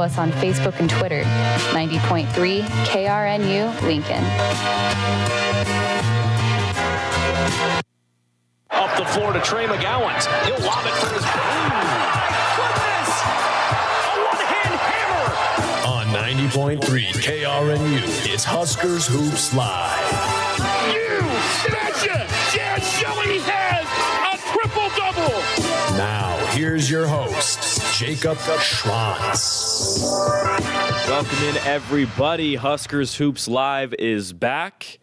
us on Facebook and Twitter. 90.3 KRNU Lincoln. Up the floor to Trey McGowan. He'll lob it for his... On 90.3 KRNU, it's Huskers Hoops Live. You betcha! Jan Shelley has a triple-double! Now, here's your host, Jacob Schwantz. Welcome in, everybody. Huskers Hoops Live is back,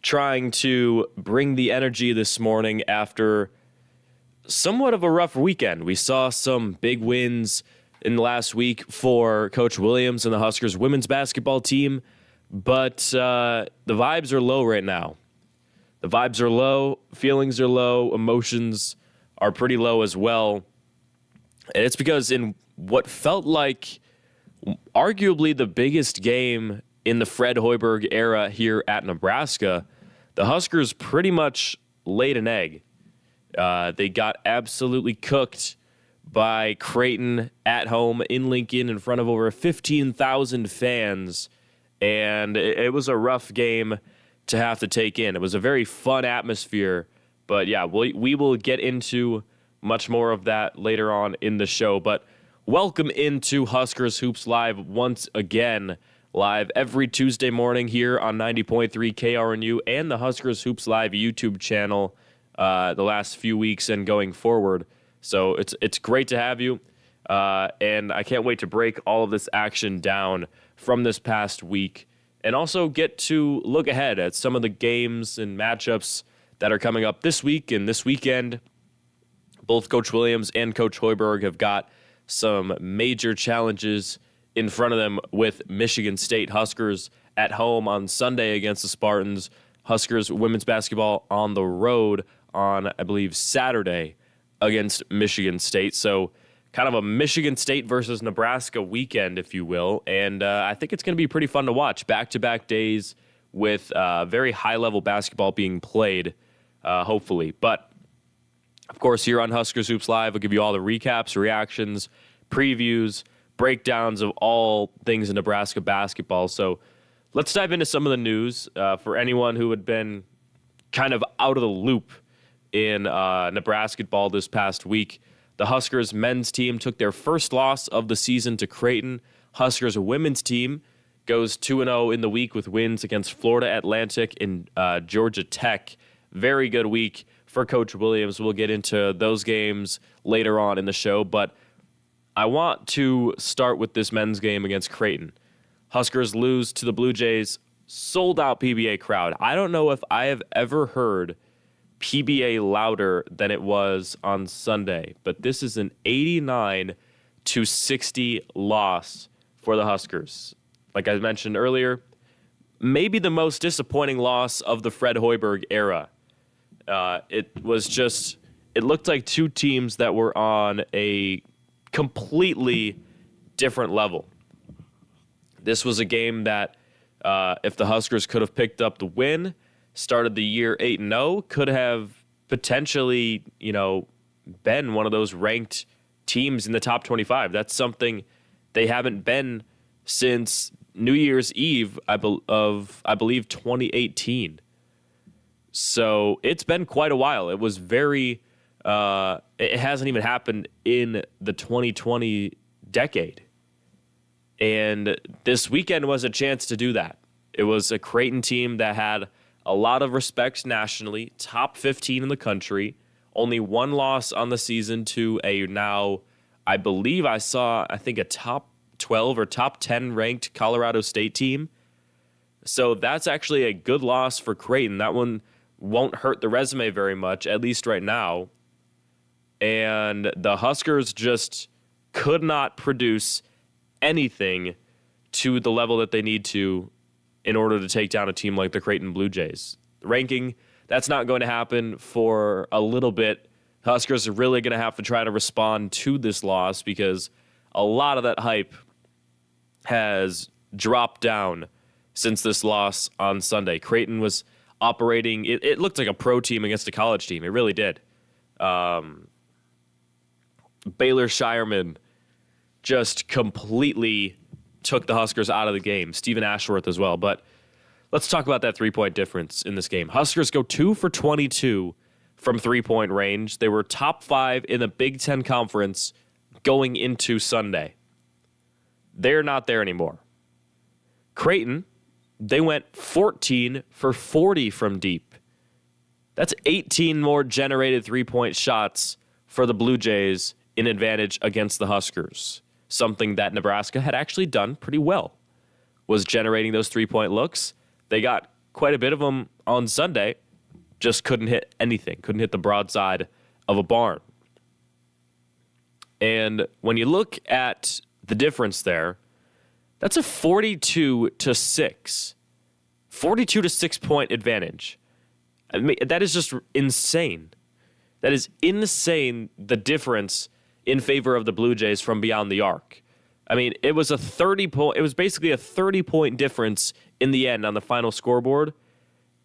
trying to bring the energy this morning after somewhat of a rough weekend. We saw some big wins in the last week for Coach Williams and the Huskers women's basketball team, but the vibes are low right now. The vibes are low, feelings are low, emotions are pretty low as well. And it's because in what felt like arguably the biggest game in the Fred Hoiberg era here at Nebraska, the Huskers pretty much laid an egg. They got absolutely cooked by Creighton at home in Lincoln in front of over 15,000 fans, and it was a rough game to have to take in. It was a very fun atmosphere, but yeah, we will get into much more of that later on in the show. But welcome into Huskers Hoops Live once again, live every Tuesday morning here on 90.3 KRNU and the Huskers Hoops Live YouTube channel the last few weeks and going forward. So it's great to have you, and I can't wait to break all of this action down from this past week and also get to look ahead at some of the games and matchups that are coming up this week and this weekend. Both Coach Williams and Coach Hoiberg have got some major challenges in front of them with Michigan State. Huskers at home on Sunday against the Spartans. Huskers women's basketball on the road on, I believe, Saturday against Michigan State. So kind of a Michigan State versus Nebraska weekend, if you will. And I think it's going to be pretty fun to watch. Back-to-back days with very high-level basketball being played, hopefully. But, of course, here on Huskers Hoops Live, I'll give you all the recaps, reactions, previews, breakdowns of all things in Nebraska basketball. So let's dive into some of the news for anyone who had been kind of out of the loop in Nebraska ball this past week. The Huskers men's team took their first loss of the season to Creighton. Huskers women's team goes 2-0 in the week with wins against Florida Atlantic and Georgia Tech. Very good week for Coach Williams. We'll get into those games later on in the show, but I want to start with this men's game against Creighton. Huskers lose to the Blue Jays, sold-out PBA crowd. I don't know if I have ever heard PBA louder than it was on Sunday, but this is an 89-60 loss for the Huskers. Like I mentioned earlier, maybe the most disappointing loss of the Fred Hoiberg era. It looked like two teams that were on a completely different level. This was a game that if the Huskers could have picked up the win, started the year 8-0, could have potentially, been one of those ranked teams in the top 25. That's something they haven't been since New Year's Eve, I believe 2018. So it's been quite a while. It was very, it hasn't even happened in the 2020 decade. And this weekend was a chance to do that. It was a Creighton team that had a lot of respect nationally, top 15 in the country, only one loss on the season to a now, I think a top 12 or top 10 ranked Colorado State team. So that's actually a good loss for Creighton. That one won't hurt the resume very much, at least right now. And the Huskers just could not produce anything to the level that they need to in order to take down a team like the Creighton Blue Jays. The ranking, that's not going to happen for a little bit. Huskers are really going to have to try to respond to this loss because a lot of that hype has dropped down since this loss on Sunday. Creighton was operating, it looked like a pro team against a college team. It really did. Baylor Shireman just completely took the Huskers out of the game. Stephen Ashworth as well. But let's talk about that 3-point difference in this game. Huskers go 2 for 22 from 3-point range. They were top 5 in the Big Ten Conference going into Sunday. They're not there anymore. Creighton, they went 14 for 40 from deep. That's 18 more generated 3-point shots for the Blue Jays in advantage against the Huskers. Something that Nebraska had actually done pretty well, was generating those 3-point looks. They got quite a bit of them on Sunday, just couldn't hit anything, couldn't hit the broadside of a barn. And when you look at the difference there, that's a 42 to 6 point advantage. I mean, that is just insane. That is insane, the difference in favor of the Blue Jays from beyond the arc. I mean, it was basically a 30-point difference in the end on the final scoreboard,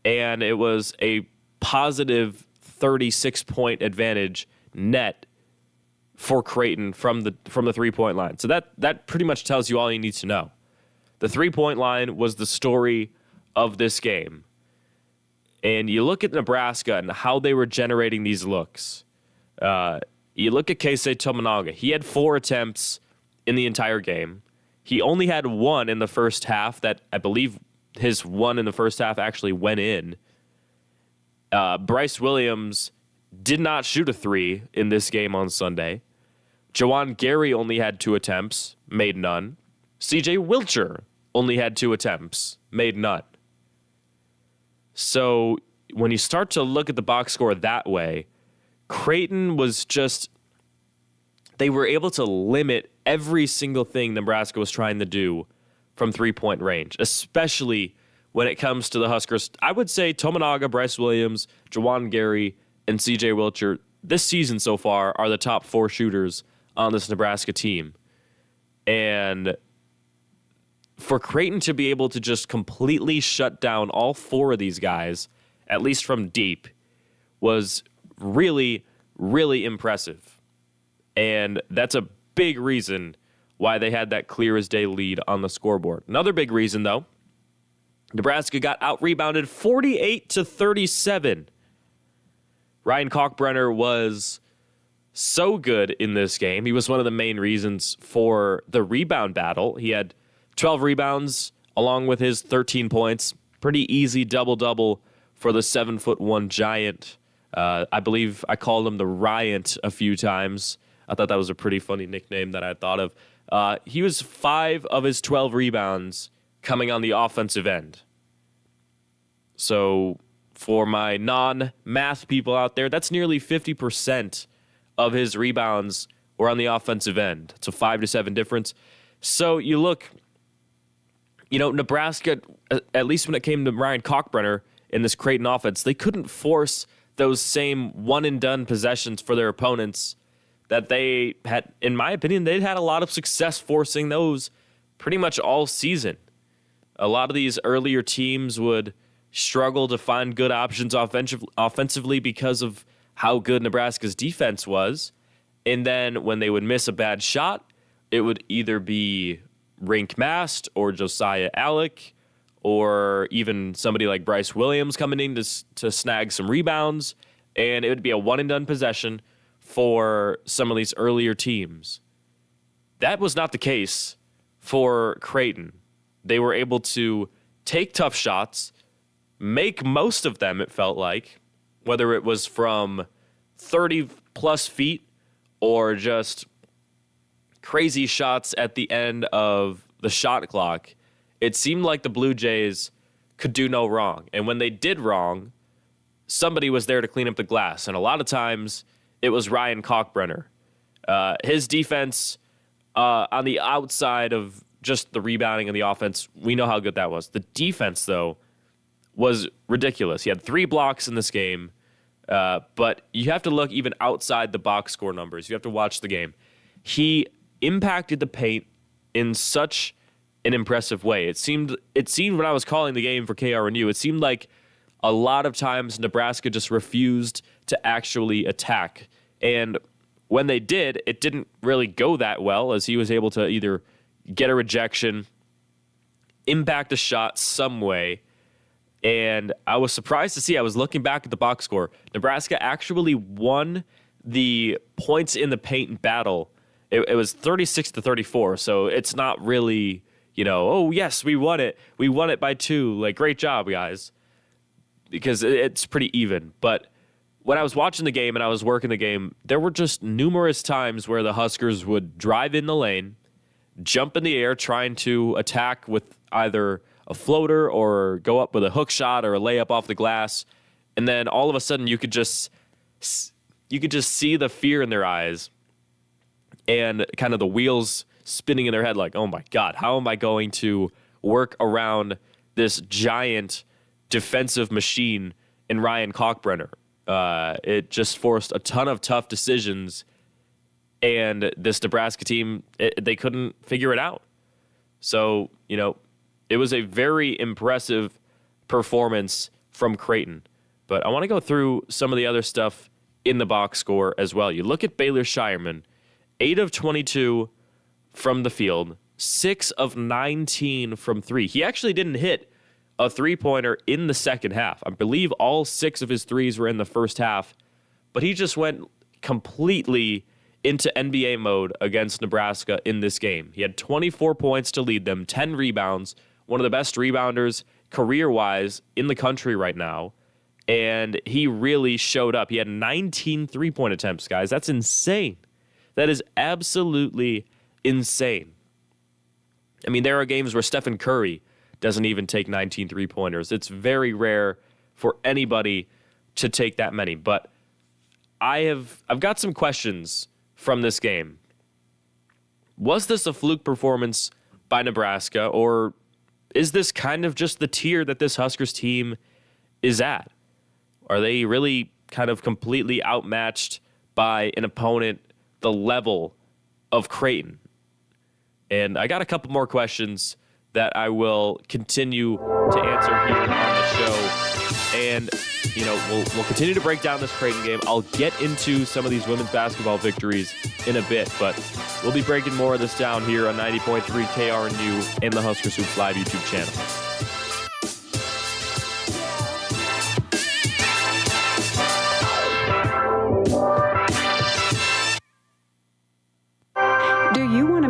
and it was a positive 36-point advantage net for Creighton from the 3-point line. So that pretty much tells you all you need to know. The 3-point line was the story of this game. And you look at Nebraska and how they were generating these looks. You look at Keisei Tominaga. He had 4 attempts in the entire game. He only had 1 in the first half. That I believe his 1 in the first half actually went in. Bryce Williams did not shoot a 3 in this game on Sunday. Jawan Gary only had 2 attempts, made none. CJ Wilcher only had 2 attempts, made none. So when you start to look at the box score that way, Creighton was just, they were able to limit every single thing Nebraska was trying to do from 3-point range, especially when it comes to the Huskers. I would say Tominaga, Bryce Williams, Jawan Gary, and CJ Wilcher this season so far are the top 4 shooters on this Nebraska team. And for Creighton to be able to just completely shut down all 4 of these guys, at least from deep, was really, really impressive. And that's a big reason why they had that clear as day lead on the scoreboard. Another big reason, though, Nebraska got out-rebounded 48 to 37. Ryan Kalkbrenner was so good in this game. He was one of the main reasons for the rebound battle. He had 12 rebounds along with his 13 points. Pretty easy double-double for the 7'1" giant. I believe I called him the Ryant a few times. I thought that was a pretty funny nickname that I thought of. He was 5 of his 12 rebounds coming on the offensive end. So for my non-math people out there, that's nearly 50% of his rebounds were on the offensive end. It's a 5 to 7 difference. So you look, Nebraska, at least when it came to Ryan Kalkbrenner in this Creighton offense, they couldn't force those same one-and-done possessions for their opponents that they had. In my opinion, they'd had a lot of success forcing those pretty much all season. A lot of these earlier teams would struggle to find good options offensively because of how good Nebraska's defense was. And then when they would miss a bad shot, it would either be Rink Mast or Josiah Alec or even somebody like Bryce Williams coming in to snag some rebounds. And it would be a one-and-done possession for some of these earlier teams. That was not the case for Creighton. They were able to take tough shots, make most of them, it felt like, whether it was from 30-plus feet or just crazy shots at the end of the shot clock. It seemed like the Blue Jays could do no wrong. And when they did wrong, somebody was there to clean up the glass. And a lot of times, it was Ryan Kalkbrenner. His defense on the outside of just the rebounding and the offense, we know how good that was. The defense, though, was ridiculous. He had 3 blocks in this game, but you have to look even outside the box score numbers. You have to watch the game. He impacted the paint in such an impressive way. It seemed when I was calling the game for KRNU, it seemed like a lot of times Nebraska just refused to actually attack. And when they did, it didn't really go that well, as he was able to either get a rejection, impact a shot some way. And I was surprised to see, I was looking back at the box score, Nebraska actually won the points in the paint battle. It was 36-34, so it's not really, oh, yes, we won it. We won it by 2. Like, great job, guys. Because it's pretty even. But when I was watching the game and I was working the game, there were just numerous times where the Huskers would drive in the lane, jump in the air, trying to attack with either a floater or go up with a hook shot or a layup off the glass. And then all of a sudden you could just see the fear in their eyes and kind of the wheels spinning in their head like, oh my God, how am I going to work around this giant defensive machine in Ryan Kalkbrenner? It just forced a ton of tough decisions, and this Nebraska team, they couldn't figure it out. So, it was a very impressive performance from Creighton. But I want to go through some of the other stuff in the box score as well. You look at Baylor Shireman, 8 of 22 from the field, 6 of 19 from 3. He actually didn't hit a three-pointer in the second half. I believe all 6 of his threes were in the first half, but he just went completely into NBA mode against Nebraska in this game. He had 24 points to lead them, 10 rebounds, one of the best rebounders career-wise in the country right now, and he really showed up. He had 19 three-point attempts, guys. That's insane. That is absolutely insane. I mean, there are games where Stephen Curry doesn't even take 19 three-pointers. It's very rare for anybody to take that many. But I've got some questions from this game. Was this a fluke performance by Nebraska, or is this kind of just the tier that this Huskers team is at? Are they really kind of completely outmatched by an opponent the level of Creighton? And I got a couple more questions that I will continue to answer here on the show. And, we'll continue to break down this Creighton game. I'll get into some of these women's basketball victories in a bit, but we'll be breaking more of this down here on 90.3 KRNU and the Huskers Hoops Live YouTube channel.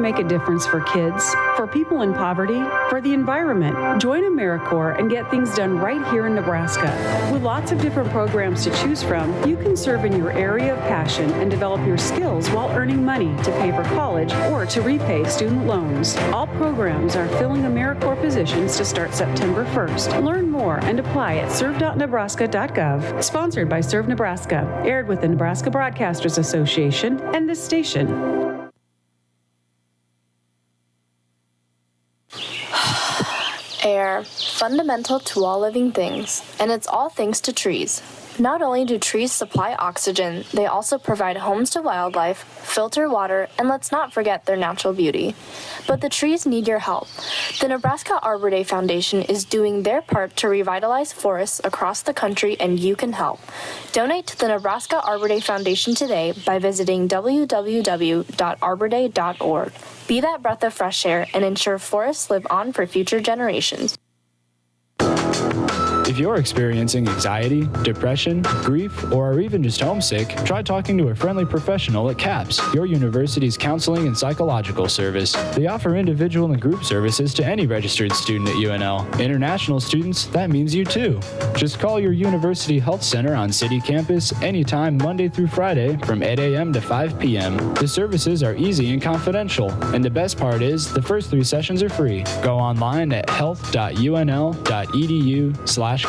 Make a difference for kids, for people in poverty, for the environment. Join AmeriCorps and get things done right here in Nebraska. With lots of different programs to choose from, you can serve in your area of passion and develop your skills while earning money to pay for college or to repay student loans. All programs are filling AmeriCorps positions to start September 1st. Learn more and apply at serve.nebraska.gov. Sponsored by Serve Nebraska. Aired with the Nebraska Broadcasters Association and this station. Air, fundamental to all living things, and it's all thanks to trees. Not only do trees supply oxygen, they also provide homes to wildlife, filter water, and let's not forget their natural beauty. But the trees need your help. The Nebraska Arbor Day Foundation is doing their part to revitalize forests across the country, and you can help. Donate to the Nebraska Arbor Day Foundation today by visiting www.arborday.org. Be that breath of fresh air and ensure forests live on for future generations. If you're experiencing anxiety, depression, grief, or are even just homesick, try talking to a friendly professional at CAPS, your university's counseling and psychological service. They offer individual and group services to any registered student at UNL. International students, that means you too. Just call your university health center on city campus anytime Monday through Friday from 8 a.m. to 5 p.m. The services are easy and confidential, and the best part is the first 3 sessions are free. Go online at health.unl.edu/CAPS.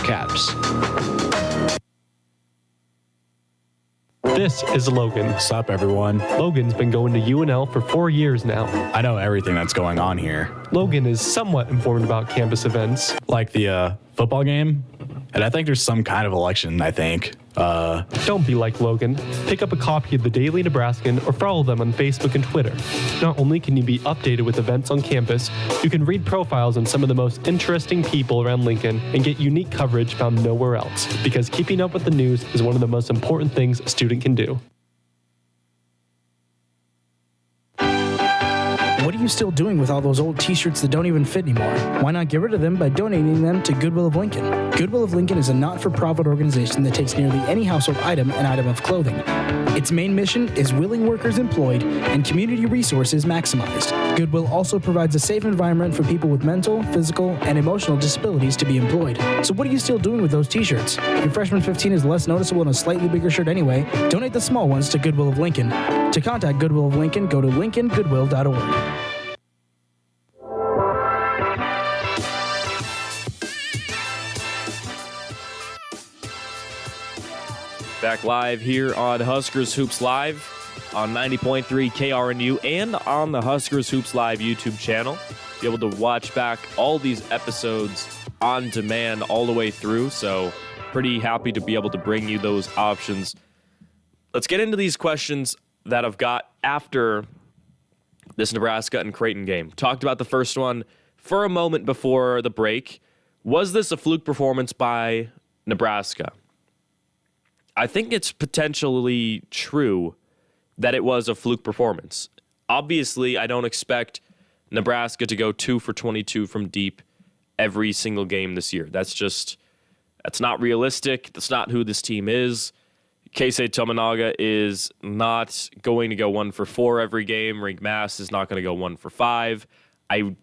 This is Logan. What's up, everyone? Logan's been going to UNL for 4 years now. I know everything that's going on here. Logan is somewhat informed about campus events. Like the football game? And I think there's some kind of election, I think. Don't be like Logan. Pick up a copy of the Daily Nebraskan or follow them on Facebook and Twitter. Not only can you be updated with events on campus, you can read profiles on some of the most interesting people around Lincoln and get unique coverage found nowhere else. Because keeping up with the news is one of the most important things a student can do. you still doing with all those old t-shirts that don't even fit anymore? Why not get rid of them by donating them to Goodwill of Lincoln? Goodwill of Lincoln is a not-for-profit organization that takes nearly any household item and item of clothing. Its main mission is willing workers employed and community resources maximized. Goodwill also provides a safe environment for people with mental, physical, and emotional disabilities to be employed. So what are you still doing with those t-shirts? Your freshman 15 is less noticeable in a slightly bigger shirt anyway. Donate the small ones to Goodwill of Lincoln. To contact Goodwill of Lincoln, go to lincolngoodwill.org. Back live here on Huskers Hoops Live on 90.3 KRNU and on the Huskers Hoops Live YouTube channel. Be able to watch back all these episodes on demand all the way through, so pretty happy to be able to bring you those options. Let's get into these questions that I've got after this Nebraska and Creighton game. Talked about the first one for a moment before the break. Was this a fluke performance by Nebraska? I think it's potentially true that it was a fluke performance. Obviously, I don't expect Nebraska to go 2 for 22 from deep every single game this year. That's not realistic. That's not who this team is. Keisei Tominaga is not going to go 1 for 4 every game. Rink Mass is not going to go 1 for 5. I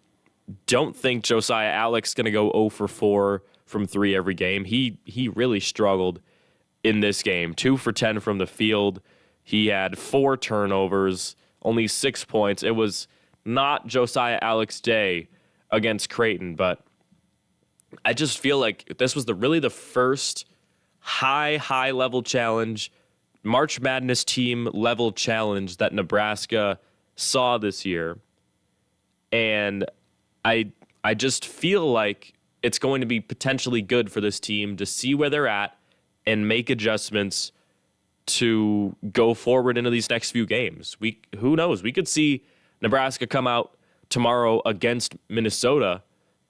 don't think Josiah Alex is going to go 0 for 4 from 3 every game. He really struggled in this game. 2 for 10 from the field. He had 4 turnovers, only 6 points. It was not Josiah Alex Day against Creighton, but I just feel like this was really the first high level challenge, March Madness team level challenge that Nebraska saw this year. And I just feel like it's going to be potentially good for this team to see where they're at and make adjustments to go forward into these next few games. Who knows? We could see Nebraska come out tomorrow against Minnesota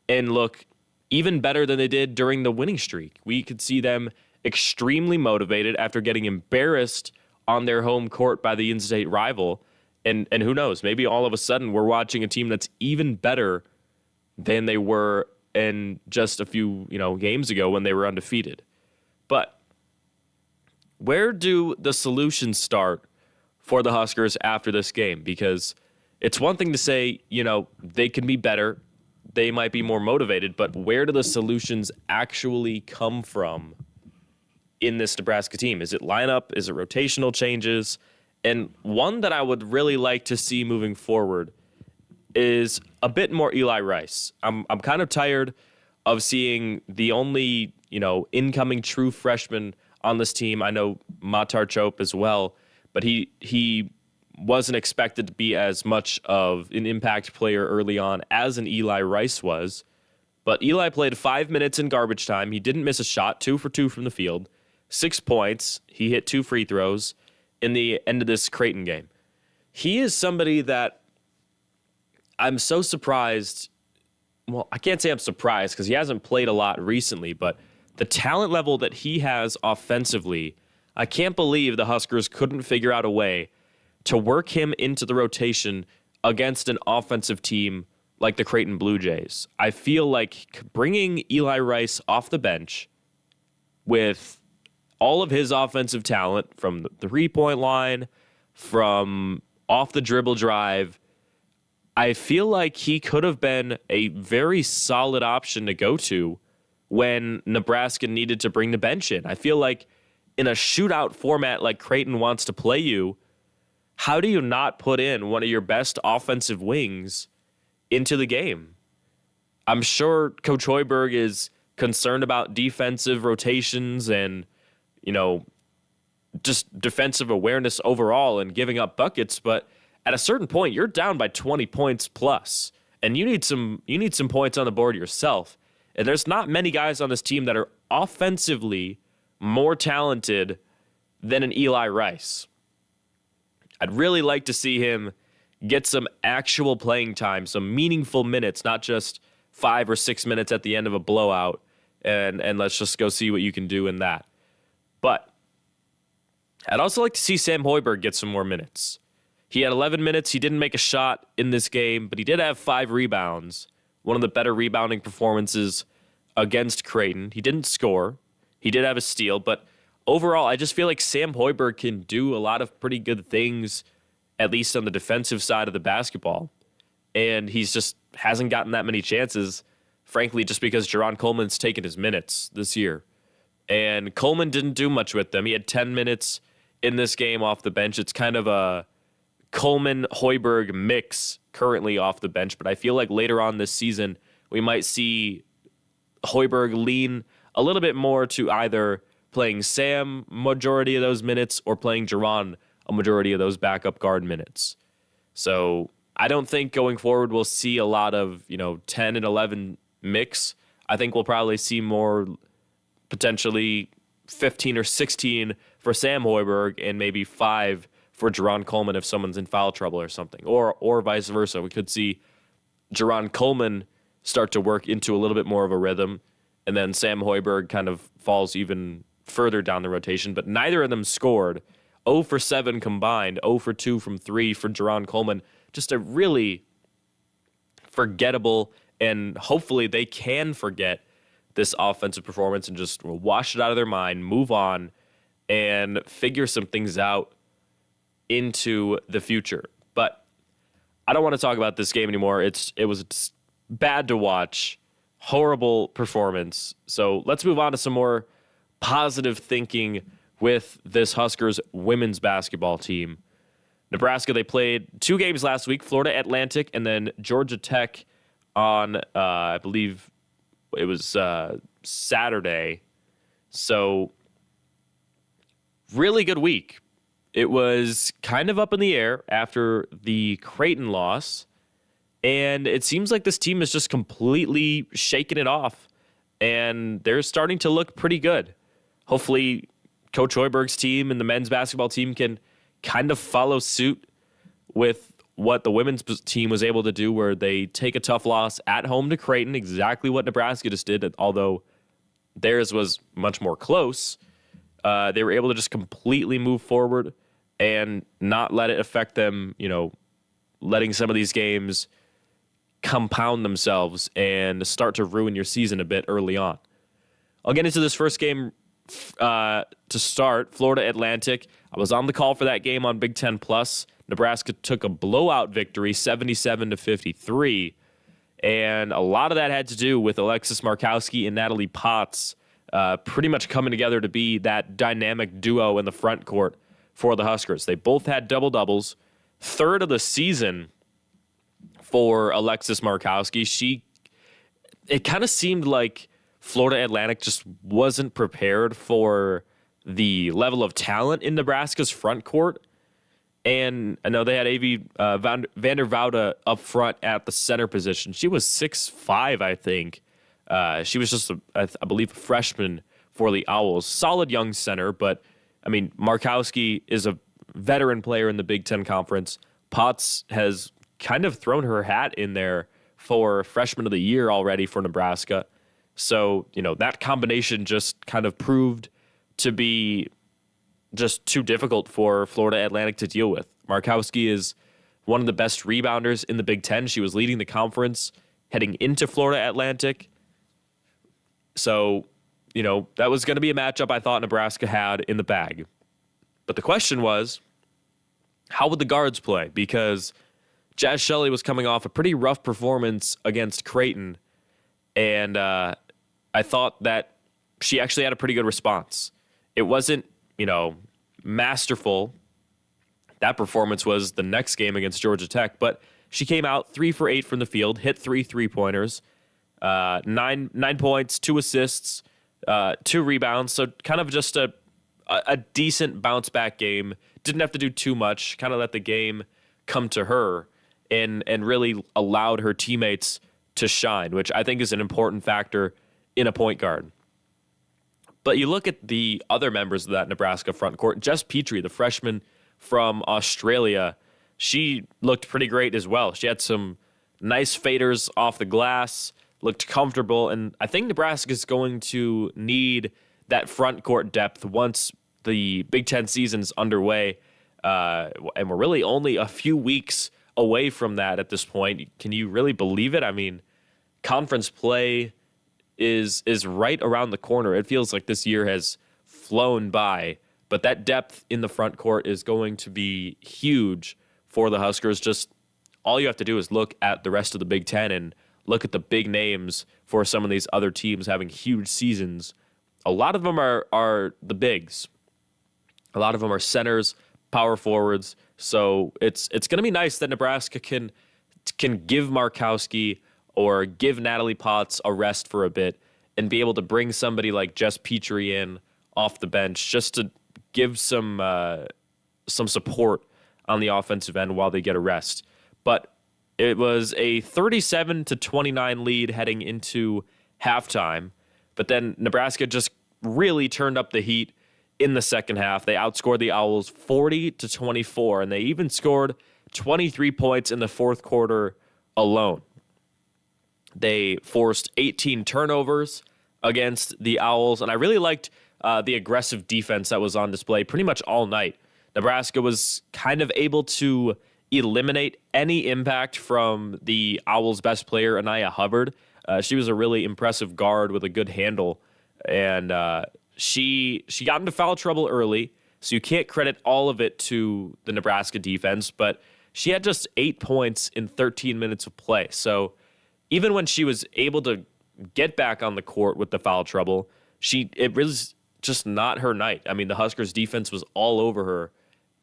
and look even better than they did during the winning streak. We could see them extremely motivated after getting embarrassed on their home court by the in-state rival. And who knows? Maybe all of a sudden we're watching a team that's even better than they were in just a few games ago when they were undefeated. But where do the solutions start for the Huskers after this game? Because it's one thing to say, they can be better, they might be more motivated, but where do the solutions actually come from in this Nebraska team? Is it lineup? Is it rotational changes? And one that I would really like to see moving forward is a bit more Eli Rice. I'm kind of tired of seeing the only, incoming true freshman on this team. I know Matar Chope as well, but he wasn't expected to be as much of an impact player early on as an Eli Rice was. But Eli played 5 minutes in garbage time. He didn't miss a shot, 2 for 2 from the field, 6 points. He hit 2 free throws in the end of this Creighton game. He is somebody that I'm so surprised. Well, I can't say I'm surprised because he hasn't played a lot recently, but the talent level that he has offensively, I can't believe the Huskers couldn't figure out a way to work him into the rotation against an offensive team like the Creighton Blue Jays. I feel like bringing Eli Rice off the bench with all of his offensive talent from the three-point line, from off the dribble drive, I feel like he could have been a very solid option to go to when Nebraska needed to bring the bench in. I feel like in a shootout format like Creighton wants to play you, how do you not put in one of your best offensive wings into the game? I'm sure Coach Hoiberg is concerned about defensive rotations and, just defensive awareness overall and giving up buckets, but at a certain point, you're down by 20 points plus, and you need some points on the board yourself. And there's not many guys on this team that are offensively more talented than an Eli Rice. I'd really like to see him get some actual playing time, some meaningful minutes, not just 5 or 6 minutes at the end of a blowout, and let's just go see what you can do in that. But I'd also like to see Sam Hoiberg get some more minutes. He had 11 minutes. He didn't make a shot in this game, but he did have 5 rebounds. One of the better rebounding performances against Creighton. He didn't score. He did have a steal, but overall, I just feel like Sam Hoiberg can do a lot of pretty good things, at least on the defensive side of the basketball. And he's just hasn't gotten that many chances, frankly, just because Jerron Coleman's taken his minutes this year. And Coleman didn't do much with them. He had 10 minutes in this game off the bench. It's kind of a Coleman-Hoiberg mix currently off the bench, but I feel like later on this season, we might see Hoiberg lean a little bit more to either playing Sam majority of those minutes or playing Jerron a majority of those backup guard minutes. So I don't think going forward we'll see a lot of 10 and 11 mix. I think we'll probably see more potentially 15 or 16 for Sam Hoiberg and maybe 5 for Jerron Coleman if someone's in foul trouble or something, or vice versa. We could see Jerron Coleman start to work into a little bit more of a rhythm, and then Sam Hoiberg kind of falls even further down the rotation. But neither of them scored. 0 for 7 combined, 0 for 2 from 3 for Jerron Coleman. Just a really forgettable, and hopefully they can forget this offensive performance and just wash it out of their mind, move on, and figure some things out into the future. But I don't want to talk about this game anymore. It was bad to watch, horrible performance. So let's move on to some more positive thinking with this Huskers women's basketball team. Nebraska, they played 2 games last week, Florida Atlantic and then Georgia Tech on, I believe it was Saturday. So really good week. It was kind of up in the air after the Creighton loss, and it seems like this team is just completely shaking it off, and they're starting to look pretty good. Hopefully, Coach Hoiberg's team and the men's basketball team can kind of follow suit with what the women's team was able to do, where they take a tough loss at home to Creighton, exactly what Nebraska just did, although theirs was much more close. They were able to just completely move forward and not let it affect them, letting some of these games compound themselves and start to ruin your season a bit early on. I'll get into this first game to start. Florida Atlantic. I was on the call for that game on Big Ten Plus. Nebraska took a blowout victory, 77-53. And a lot of that had to do with Alexis Markowski and Natalie Potts pretty much coming together to be that dynamic duo in the front court for the Huskers. They both had double-doubles. Third of the season for Alexis Markowski. It kind of seemed like Florida Atlantic just wasn't prepared for the level of talent in Nebraska's front court. And I know they had Avi Vander Vouda up front at the center position. She was 6'5", I think. She was just, I believe, a freshman for the Owls. Solid young center, but, I mean, Markowski is a veteran player in the Big Ten Conference. Potts has kind of thrown her hat in there for Freshman of the Year already for Nebraska. So, that combination just kind of proved to be just too difficult for Florida Atlantic to deal with. Markowski is one of the best rebounders in the Big Ten. She was leading the conference heading into Florida Atlantic. So, that was going to be a matchup I thought Nebraska had in the bag. But the question was, how would the guards play? Because Jazz Shelley was coming off a pretty rough performance against Creighton, and I thought that she actually had a pretty good response. It wasn't, masterful. That performance was the next game against Georgia Tech, but she came out 3 for 8 from the field, hit 3 3-pointers, 9 points, 2 assists, 2 rebounds. So kind of just a decent bounce back game. Didn't have to do too much. Kind of let the game come to her and really allowed her teammates to shine, which I think is an important factor in a point guard. But you look at the other members of that Nebraska front court. Jess Petrie, the freshman from Australia, she looked pretty great as well. She had some nice faders off the glass, looked comfortable, and I think Nebraska is going to need that front court depth once the Big Ten season's underway. And we're really only a few weeks away from that at this point. Can you really believe it? I mean, conference play is right around the corner. It feels like this year has flown by, but that depth in the front court is going to be huge for the Huskers. Just all you have to do is look at the rest of the Big Ten and look at the big names for some of these other teams having huge seasons. A lot of them are the bigs. A lot of them are centers, power forwards. So it's going to be nice that Nebraska can give Markowski or give Natalie Potts a rest for a bit and be able to bring somebody like Jess Petrie in off the bench just to give some support on the offensive end while they get a rest. But it was a 37-29 lead heading into halftime. But then Nebraska just really turned up the heat in the second half. They outscored the Owls 40-24, and they even scored 23 points in the fourth quarter alone. They forced 18 turnovers against the Owls, and I really liked the aggressive defense that was on display pretty much all night. Nebraska was kind of able to eliminate any impact from the Owls' best player, Anaya Hubbard. She was a really impressive guard with a good handle, and she got into foul trouble early, so you can't credit all of it to the Nebraska defense, but she had just 8 points in 13 minutes of play. So even when she was able to get back on the court with the foul trouble, it was just not her night. I mean, the Huskers defense was all over her,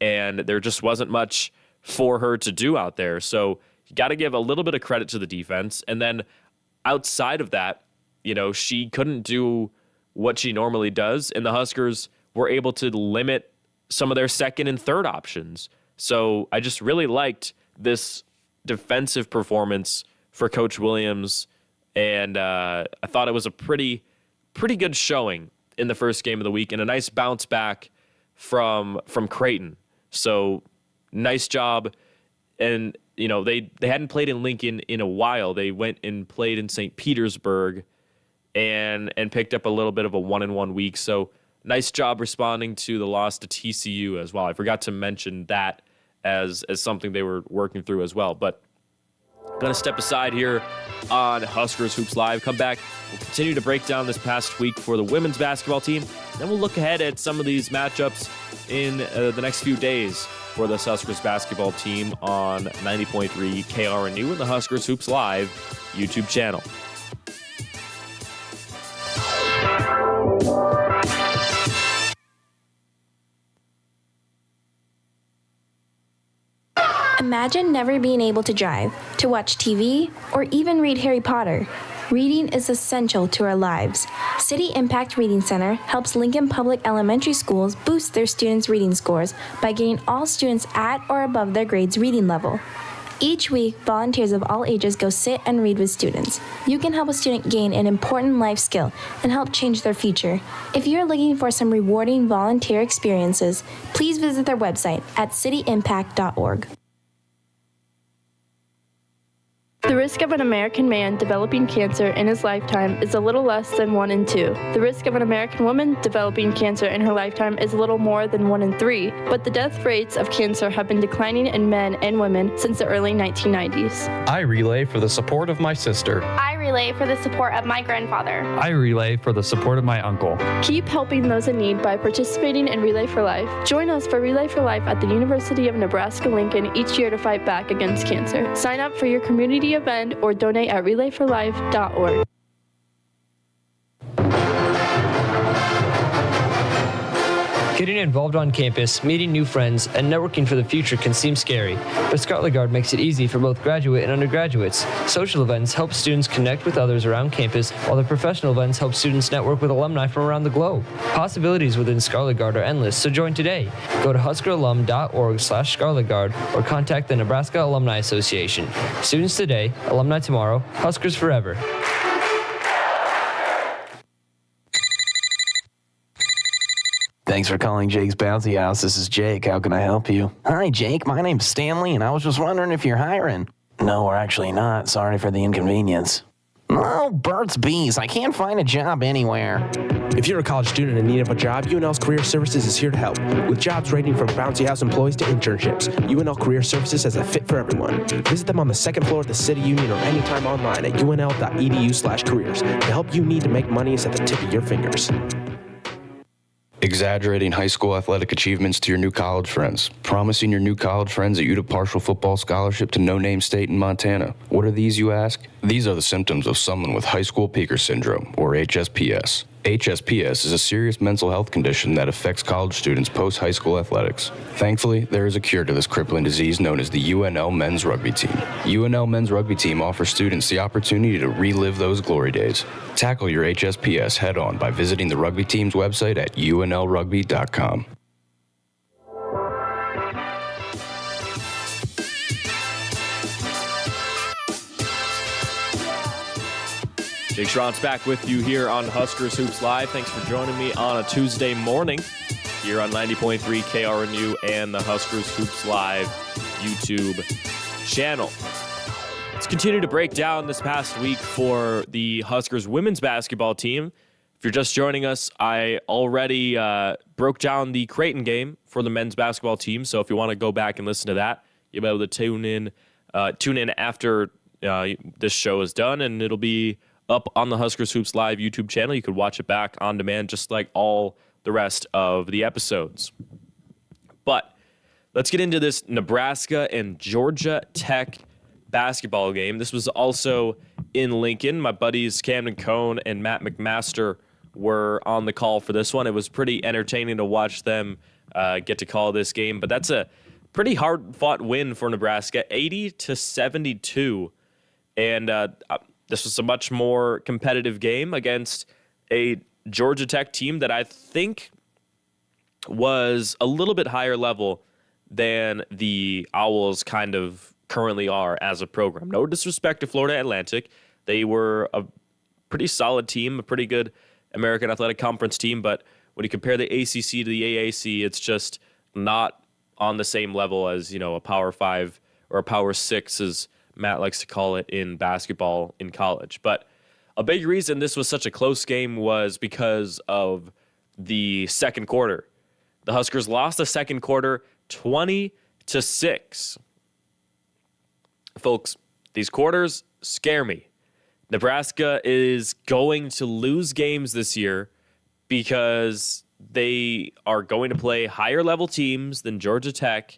and there just wasn't much for her to do out there. So you got to give a little bit of credit to the defense. And then outside of that, she couldn't do what she normally does, and the Huskers were able to limit some of their second and third options. So I just really liked this defensive performance for Coach Williams, and I thought it was a pretty good showing in the first game of the week and a nice bounce back from Creighton. So nice job. And, they hadn't played in Lincoln in a while. They went and played in St. Petersburg and picked up a little bit of a 1-1 week. So nice job responding to the loss to TCU as well. I forgot to mention that as something they were working through as well. But going to step aside here on Huskers Hoops Live. Come back. We'll continue to break down this past week for the women's basketball team. Then we'll look ahead at some of these matchups in the next few days for the Huskers basketball team on 90.3 KRNU and the Huskers Hoops Live YouTube channel. Imagine never being able to drive, to watch TV, or even read Harry Potter. Reading is essential to our lives. City Impact Reading Center helps Lincoln Public Elementary Schools boost their students' reading scores by getting all students at or above their grade's reading level. Each week, volunteers of all ages go sit and read with students. You can help a student gain an important life skill and help change their future. If you're looking for some rewarding volunteer experiences, please visit their website at cityimpact.org. The risk of an American man developing cancer in his lifetime is a little less than 1 in 2. The risk of an American woman developing cancer in her lifetime is a little more than 1 in 3, but the death rates of cancer have been declining in men and women since the early 1990s. I relay for the support of my sister. I relay for the support of my grandfather. I relay for the support of my uncle. Keep helping those in need by participating in Relay for Life. Join us for Relay for Life at the University of Nebraska-Lincoln each year to fight back against cancer. Sign up for your community event or donate at relayforlife.org. Getting involved on campus, meeting new friends, and networking for the future can seem scary, but Scarlet Guard makes it easy for both graduate and undergraduates. Social events help students connect with others around campus, while the professional events help students network with alumni from around the globe. Possibilities within Scarlet Guard are endless, so join today. Go to huskeralum.org/ScarletGuard or contact the Nebraska Alumni Association. Students today, alumni tomorrow, Huskers forever. Thanks for calling Jake's Bouncy House. This is Jake. How can I help you? Hi, Jake. My name's Stanley, and I was just wondering if you're hiring. No, we're actually not. Sorry for the inconvenience. Oh, Burt's Bees. I can't find a job anywhere. If you're a college student in need of a job, UNL's Career Services is here to help. With jobs ranging from bouncy house employees to internships, UNL Career Services has a fit for everyone. Visit them on the second floor of the City Union or anytime online at unl.edu/careers. The help you need to make money is at the tip of your fingers. Exaggerating high school athletic achievements to your new college friends. Promising your new college friends that you'd a partial football scholarship to no-name state in Montana. What are these, you ask? These are the symptoms of someone with high school peaker syndrome, or HSPS. HSPS is a serious mental health condition that affects college students post-high school athletics. Thankfully, there is a cure to this crippling disease known as the UNL men's rugby team. UNL men's rugby team offers students the opportunity to relive those glory days. Tackle your HSPS head-on by visiting the rugby team's website at unlrugby.com. Jake Schrott's back with you here on Huskers Hoops Live. Thanks for joining me on a Tuesday morning here on 90.3 KRNU and the Huskers Hoops Live YouTube channel. Let's continue to break down this past week for the Huskers women's basketball team. If you're just joining us, I already broke down the Creighton game for the men's basketball team. So if you want to go back and listen to that, you'll be able to tune in after this show is done, and it'll be up on the Huskers Hoops Live YouTube channel. You could watch it back on demand just like all the rest of the episodes. But let's get into this Nebraska and Georgia Tech basketball game. This was also in Lincoln. My buddies Camden Cohn and Matt McMaster were on the call for this one. It was pretty entertaining to watch them get to call this game, but that's a pretty hard-fought win for Nebraska, 80-72. And this was a much more competitive game against a Georgia Tech team that I think was a little bit higher level than the Owls kind of currently are as a program. No disrespect to Florida Atlantic. They were a pretty solid team, a pretty good American Athletic Conference team, but when you compare the ACC to the AAC, it's just not on the same level as, a Power 5 or a Power 6 as Matt likes to call it in basketball in college. But a big reason this was such a close game was because of the second quarter. The Huskers lost the second quarter 20-6. Folks, these quarters scare me. Nebraska is going to lose games this year because they are going to play higher level teams than Georgia Tech.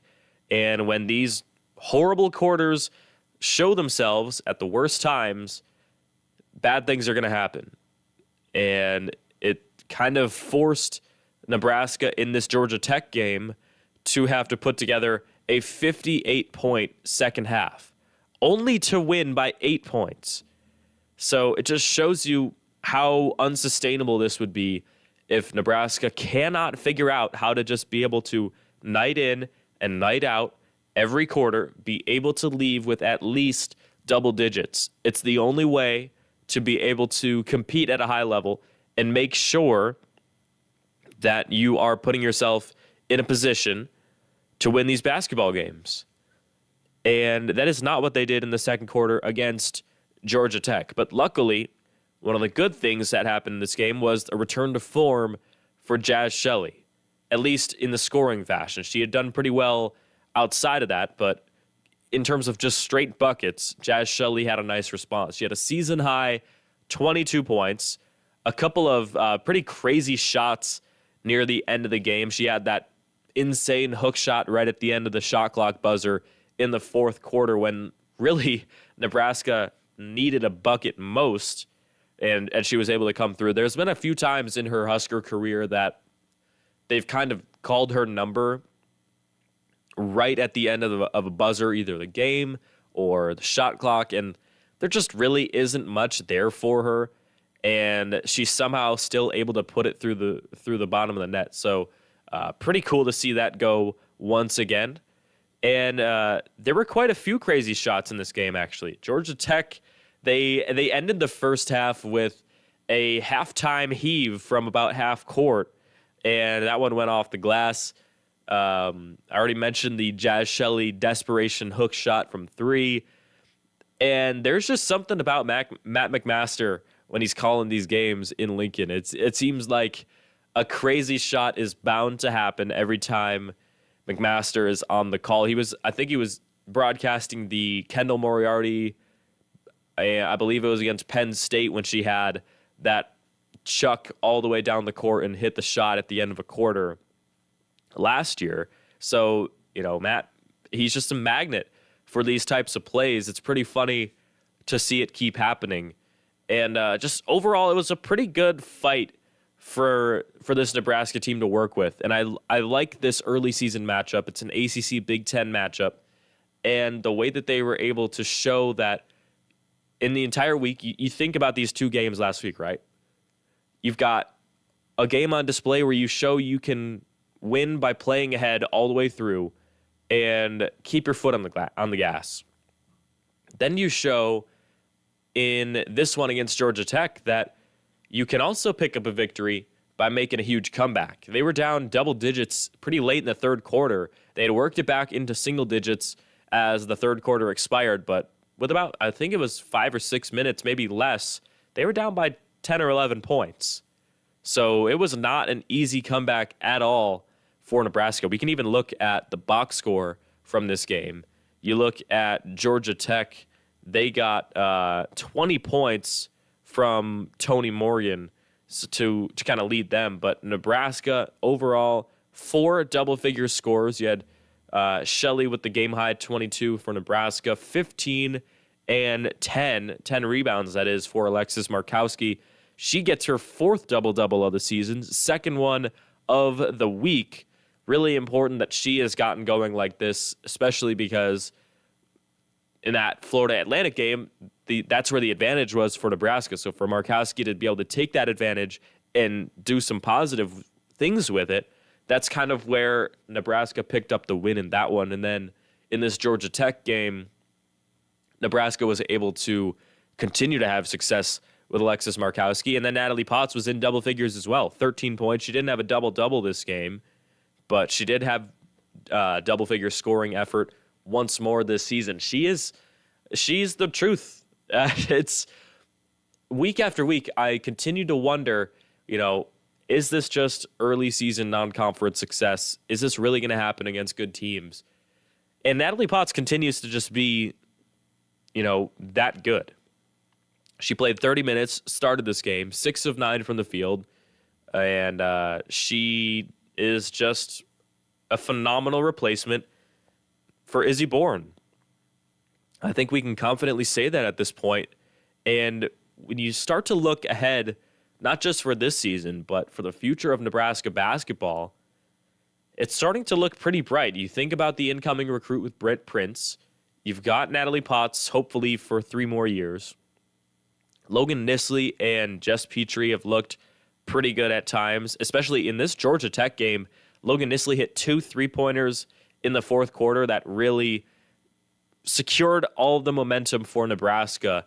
And when these horrible quarters show themselves at the worst times, bad things are going to happen. And it kind of forced Nebraska in this Georgia Tech game to have to put together a 58-point second half, only to win by 8 points. So it just shows you how unsustainable this would be if Nebraska cannot figure out how to just be able to night in and night out every quarter, be able to leave with at least double digits. It's the only way to be able to compete at a high level and make sure that you are putting yourself in a position to win these basketball games. And that is not what they did in the second quarter against Georgia Tech. But luckily, one of the good things that happened in this game was a return to form for Jaz Shelley, at least in the scoring fashion. She had done pretty well outside of that, but in terms of just straight buckets, Jaz Shelley had a nice response. She had a season-high 22 points, a couple of pretty crazy shots near the end of the game. She had that insane hook shot right at the end of the shot clock buzzer in the fourth quarter when really Nebraska needed a bucket most, and she was able to come through. There's been a few times in her Husker career that they've kind of called her number right at the end of a buzzer, either the game or the shot clock, and there just really isn't much there for her, and she's somehow still able to put it through the bottom of the net. So pretty cool to see that go once again. And there were quite a few crazy shots in this game, actually. Georgia Tech, they ended the first half with a halftime heave from about half court, and that one went off the glass. I already mentioned the Jaz Shelley desperation hook shot from three. And there's just something about Matt McMaster when he's calling these games in Lincoln. It seems like a crazy shot is bound to happen every time McMaster is on the call. I think he was broadcasting the Kendall Moriarty, I believe it was against Penn State, when she had that chuck all the way down the court and hit the shot at the end of a quarter last year. So, Matt, he's just a magnet for these types of plays. It's pretty funny to see it keep happening. And just overall, it was a pretty good fight for this Nebraska team to work with. And I like this early season matchup. It's an ACC Big Ten matchup. And the way that they were able to show that in the entire week, you think about these two games last week, right? You've got a game on display where you show you can win by playing ahead all the way through and keep your foot on the gas. Then you show in this one against Georgia Tech that you can also pick up a victory by making a huge comeback. They were down double digits pretty late in the third quarter. They had worked it back into single digits as the third quarter expired, but with about, I think it was 5 or 6 minutes, maybe less, they were down by 10 or 11 points. So it was not an easy comeback at all for Nebraska. We can even look at the box score from this game. You look at Georgia Tech, they got 20 points from Tony Morgan to kind of lead them. But Nebraska, overall, 4 double-figure scores. You had Shelley with the game-high 22 for Nebraska, 15 and 10 rebounds, that is, for Alexis Markowski. She gets her 4th double-double of the season, 2nd one of the week. Really important that she has gotten going like this, especially because in that Florida Atlantic game, that's where the advantage was for Nebraska. So for Markowski to be able to take that advantage and do some positive things with it, that's kind of where Nebraska picked up the win in that one. And then in this Georgia Tech game, Nebraska was able to continue to have success with Alexis Markowski. And then Natalie Potts was in double figures as well, 13 points. She didn't have a double-double this game, but she did have double-figure scoring effort once more this season. She's the truth. It's week after week, I continue to wonder, is this just early season non-conference success? Is this really going to happen against good teams? And Natalie Potts continues to just be, that good. She played 30 minutes, started this game, 6 of 9 from the field, and she is just a phenomenal replacement for Izzy Bourne. I think we can confidently say that at this point. And when you start to look ahead, not just for this season, but for the future of Nebraska basketball, it's starting to look pretty bright. You think about the incoming recruit with Brent Prince. You've got Natalie Potts, hopefully for 3 more years. Logan Nisley and Jess Petrie have looked pretty good at times, especially in this Georgia Tech game. Logan Nisley hit 2 3-pointers in the fourth quarter that really secured all of the momentum for Nebraska,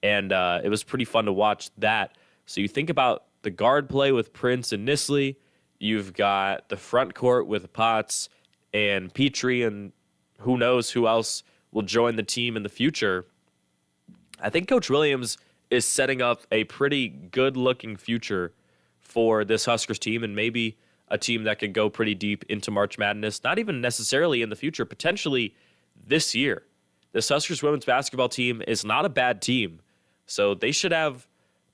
and it was pretty fun to watch that. So you think about the guard play with Prince and Nisley. You've got the front court with Potts and Petrie, and who knows who else will join the team in the future. I think Coach Williams is setting up a pretty good-looking future for this Huskers team, and maybe a team that could go pretty deep into March Madness, not even necessarily in the future, potentially this year. This Huskers women's basketball team is not a bad team, so they should have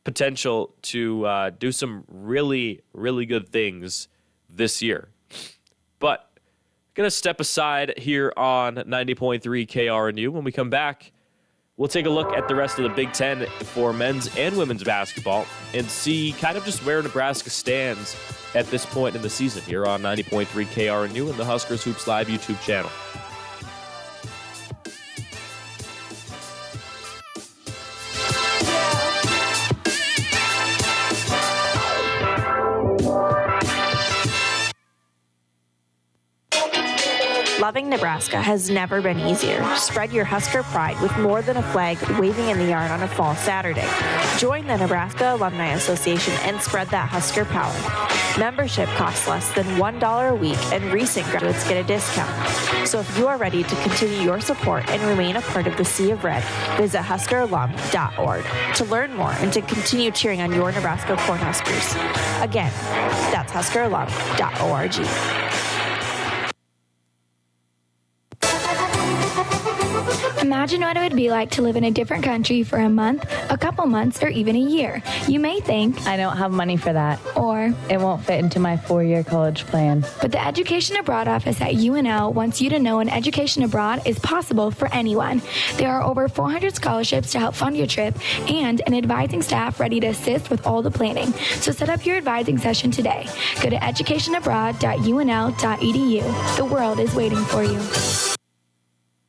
potential to do some really, really good things this year. But going to step aside here on 90.3 KRNU. When we come back, we'll take a look at the rest of the Big Ten for men's and women's basketball and see kind of just where Nebraska stands at this point in the season here on 90.3 KRNU and the Huskers Hoops Live YouTube channel. Loving Nebraska has never been easier. Spread your Husker pride with more than a flag waving in the yard on a fall Saturday. Join the Nebraska Alumni Association and spread that Husker power. Membership costs less than $1 a week, and recent graduates get a discount. So if you are ready to continue your support and remain a part of the Sea of Red, visit HuskerAlum.org to learn more and to continue cheering on your Nebraska Cornhuskers. Again, that's HuskerAlum.org. Imagine what it would be like to live in a different country for a month, a couple months, or even a year. You may think, I don't have money for that. Or, it won't fit into my 4-year college plan. But the Education Abroad office at UNL wants you to know an education abroad is possible for anyone. There are over 400 scholarships to help fund your trip and an advising staff ready to assist with all the planning. So set up your advising session today. Go to educationabroad.unl.edu. The world is waiting for you.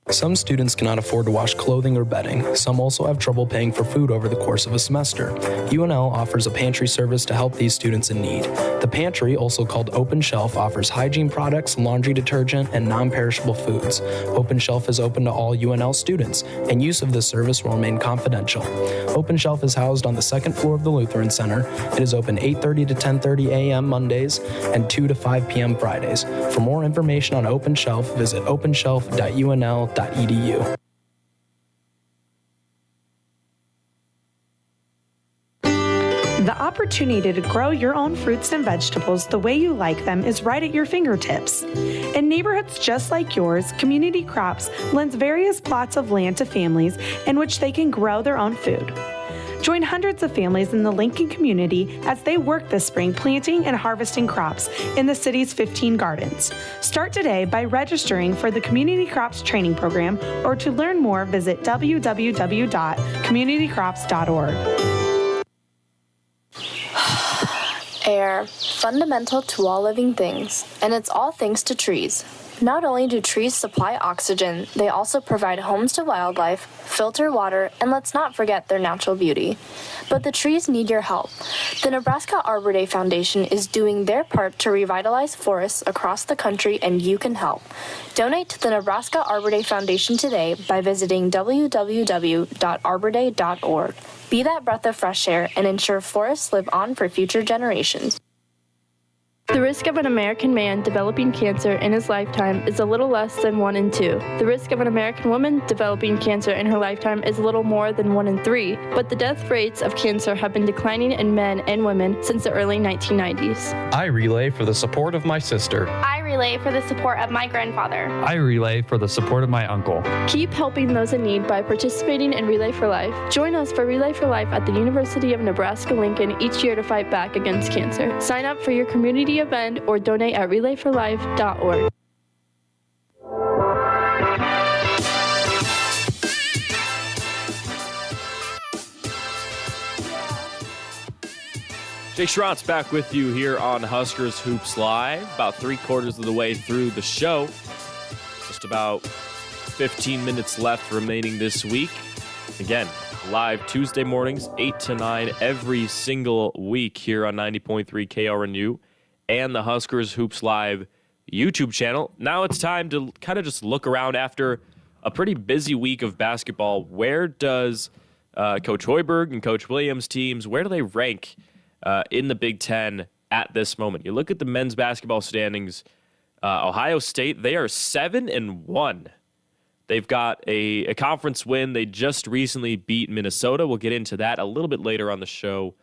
Some students cannot afford to wash clothing or bedding. Some also have trouble paying for food over the course of a semester. UNL offers a pantry service to help these students in need. The pantry, also called Open Shelf, offers hygiene products, laundry detergent, and non-perishable foods. Open Shelf is open to all UNL students, and use of this service will remain confidential. Open Shelf is housed on the second floor of the Lutheran Center. It is open 8:30 to 10:30 a.m. Mondays and 2 to 5 p.m. Fridays. For more information on Open Shelf, visit openshelf.unl.edu. The opportunity to grow your own fruits and vegetables the way you like them is right at your fingertips. In neighborhoods just like yours, Community Crops lends various plots of land to families in which they can grow their own food. Join hundreds of families in the Lincoln community as they work this spring planting and harvesting crops in the city's 15 gardens. Start today by registering for the Community Crops Training Program, or to learn more, visit www.communitycrops.org. Air, fundamental to all living things, and it's all thanks to trees. Not only do trees supply oxygen, they also provide homes to wildlife, filter water, and let's not forget their natural beauty. But the trees need your help. The Nebraska Arbor Day Foundation is doing their part to revitalize forests across the country, and you can help. Donate to the Nebraska Arbor Day Foundation today by visiting www.arborday.org. Be that breath of fresh air and ensure forests live on for future generations. The risk of an American man developing cancer in his lifetime is a little less than 1 in 2. The risk of an American woman developing cancer in her lifetime is a little more than 1 in 3. But the death rates of cancer have been declining in men and women since the early 1990s. I relay for the support of my sister. I relay for the support of my grandfather. I relay for the support of my uncle. Keep helping those in need by participating in Relay for Life. Join us for Relay for Life at the University of Nebraska-Lincoln each year to fight back against cancer. Sign up for your community event or donate at relayforlife.org. Jake Schrott's back with you here on Huskers Hoops Live. About 3/4 of the way through the show. Just about 15 minutes left remaining this week. Again, live Tuesday mornings, 8 to 9 every single week here on 90.3 KRNU and the Huskers Hoops Live YouTube channel. Now it's time to kind of just look around after a pretty busy week of basketball. Where does Coach Hoiberg and Coach Williams' teams, where do they rank in the Big Ten at this moment? You look at the men's basketball standings. Ohio State, they are 7-1. They've got a conference win. They just recently beat Minnesota. We'll get into that a little bit later on the show,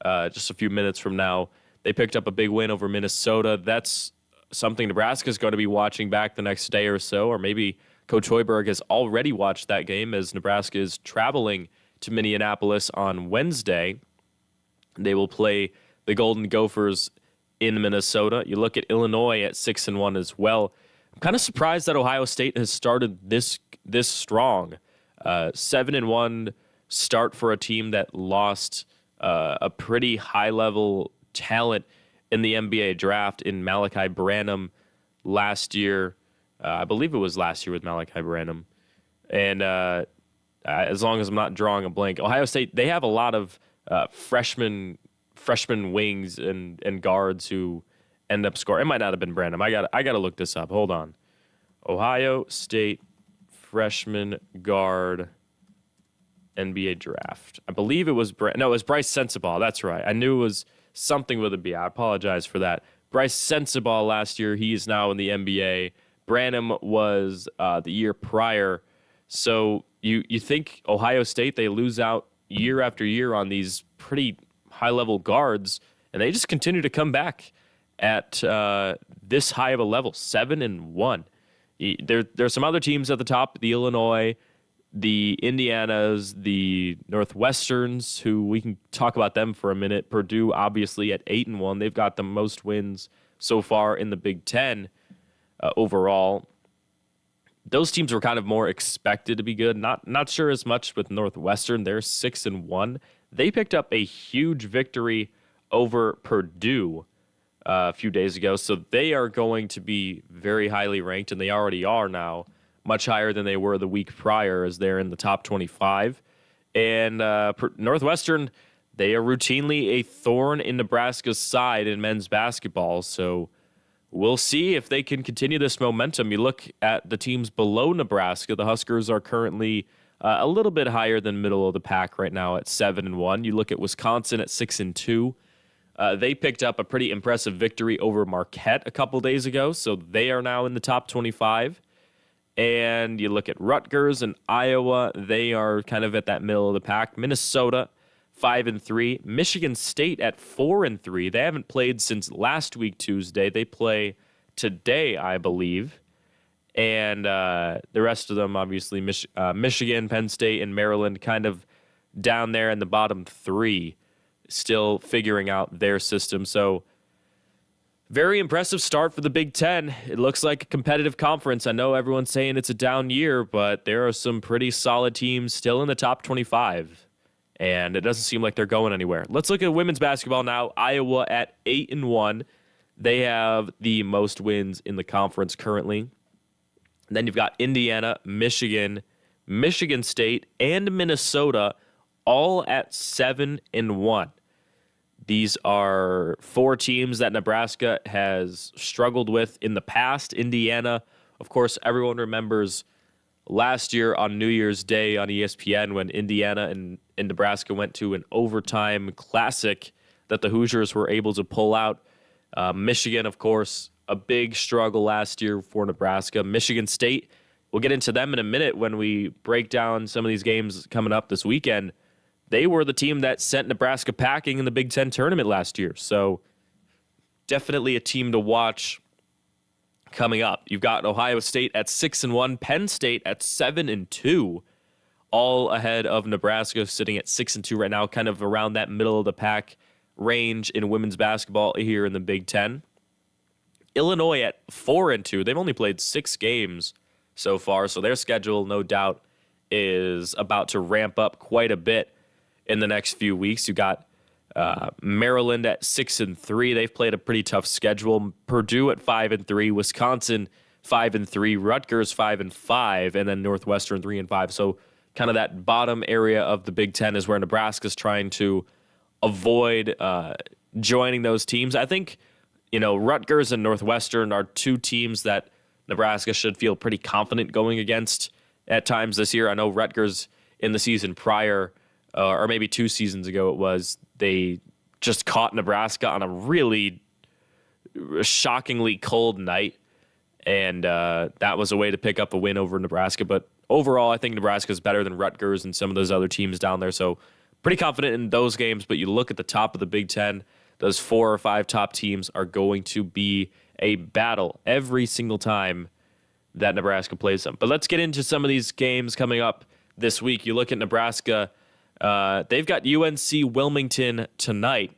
just a few minutes from now. They picked up a big win over Minnesota. That's something Nebraska's going to be watching back the next day or so, or maybe Coach Hoiberg has already watched that game as Nebraska is traveling to Minneapolis on Wednesday. They will play the Golden Gophers in Minnesota. You look at Illinois at 6-1 as well. I'm kind of surprised that Ohio State has started this strong. 7-1 start for a team that lost a pretty high-level talent in the NBA draft in Malachi Branham last year. I believe it was last year with Malachi Branham. And as long as I'm not drawing a blank, Ohio State, they have a lot of freshman wings and guards who end up scoring. It might not have been Branham. I got to look this up. Hold on. Ohio State freshman guard NBA draft. I believe it was it was Bryce Sensabaugh. That's right. I knew it was something with a B. I apologize for that. Bryce Sensabaugh last year. He is now in the NBA. Branham was the year prior. So you think Ohio State, they lose out year after year on these pretty high-level guards, and they just continue to come back at this high of a level, 7-1. There's some other teams at the top, the Illinois, the Indianas, the Northwesterns, who we can talk about them for a minute. Purdue, obviously, at 8-1. They've got the most wins so far in the Big Ten overall. Those teams were kind of more expected to be good. Not sure as much with Northwestern. They're 6-1. They picked up a huge victory over Purdue a few days ago, so they are going to be very highly ranked, and they already are now, much higher than they were the week prior, as they're in the top 25. And Northwestern, they are routinely a thorn in Nebraska's side in men's basketball, so we'll see if they can continue this momentum. You look at the teams below Nebraska. The Huskers are currently a little bit higher than middle of the pack right now at 7-1. You look at Wisconsin at 6-2. They picked up a pretty impressive victory over Marquette a couple days ago, so they are now in the top 25. And you look at Rutgers and Iowa, they are kind of at that middle of the pack. Minnesota, 5-3. Michigan State at 4-3. They haven't played since last week, Tuesday. They play today, I believe. And the rest of them, obviously, Michigan, Penn State, and Maryland kind of down there in the bottom three, still figuring out their system. So very impressive start for the Big Ten. It looks like a competitive conference. I know everyone's saying it's a down year, but there are some pretty solid teams still in the top 25, and it doesn't seem like they're going anywhere. Let's look at women's basketball now. Iowa at 8-1. They have the most wins in the conference currently. And then you've got Indiana, Michigan, Michigan State, and Minnesota all at 7-1. These are four teams that Nebraska has struggled with in the past. Indiana, of course, everyone remembers last year on New Year's Day on ESPN when Indiana and Nebraska went to an overtime classic that the Hoosiers were able to pull out. Michigan, of course, a big struggle last year for Nebraska. Michigan State, we'll get into them in a minute when we break down some of these games coming up this weekend. They were the team that sent Nebraska packing in the Big Ten tournament last year. So definitely a team to watch coming up. You've got Ohio State at 6-1, Penn State at 7-2, all ahead of Nebraska, sitting at 6-2 right now, kind of around that middle of the pack range in women's basketball here in the Big Ten. Illinois at 4-2. They've only played 6 games so far, so their schedule, no doubt, is about to ramp up quite a bit in the next few weeks. You got Maryland at 6-3. They've played a pretty tough schedule. Purdue at 5-3. Wisconsin 5-3. Rutgers 5-5, and then Northwestern 3-5. So kind of that bottom area of the Big Ten is where Nebraska's trying to avoid joining those teams. I think, Rutgers and Northwestern are two teams that Nebraska should feel pretty confident going against at times this year. I know Rutgers in the season prior, or maybe 2 seasons ago it was, they just caught Nebraska on a really shockingly cold night, and that was a way to pick up a win over Nebraska. But overall, I think Nebraska is better than Rutgers and some of those other teams down there, so pretty confident in those games. But you look at the top of the Big Ten, those 4 or 5 top teams are going to be a battle every single time that Nebraska plays them. But let's get into some of these games coming up this week. You look at Nebraska, they've got UNC Wilmington tonight,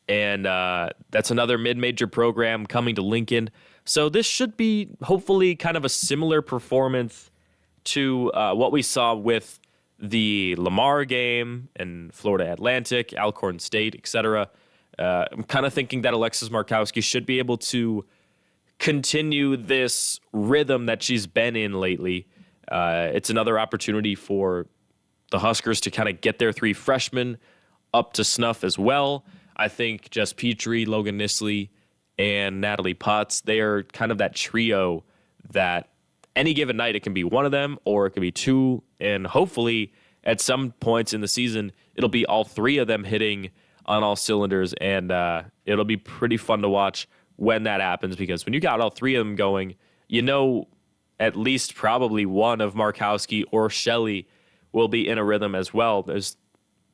and that's another mid-major program coming to Lincoln. So this should be hopefully kind of a similar performance to what we saw with the Lamar game and Florida Atlantic, Alcorn State, etc. I'm kind of thinking that Alexis Markowski should be able to continue this rhythm that she's been in lately. It's another opportunity for the Huskers to kind of get their 3 freshmen up to snuff as well. I think Jess Petrie, Logan Nisley, and Natalie Potts, they are kind of that trio that any given night it can be one of them or it can be two, and hopefully at some points in the season it'll be all three of them hitting on all cylinders, and it'll be pretty fun to watch when that happens, because when you got all three of them going, you know at least probably one of Markowski or Shelley will be in a rhythm as well. There's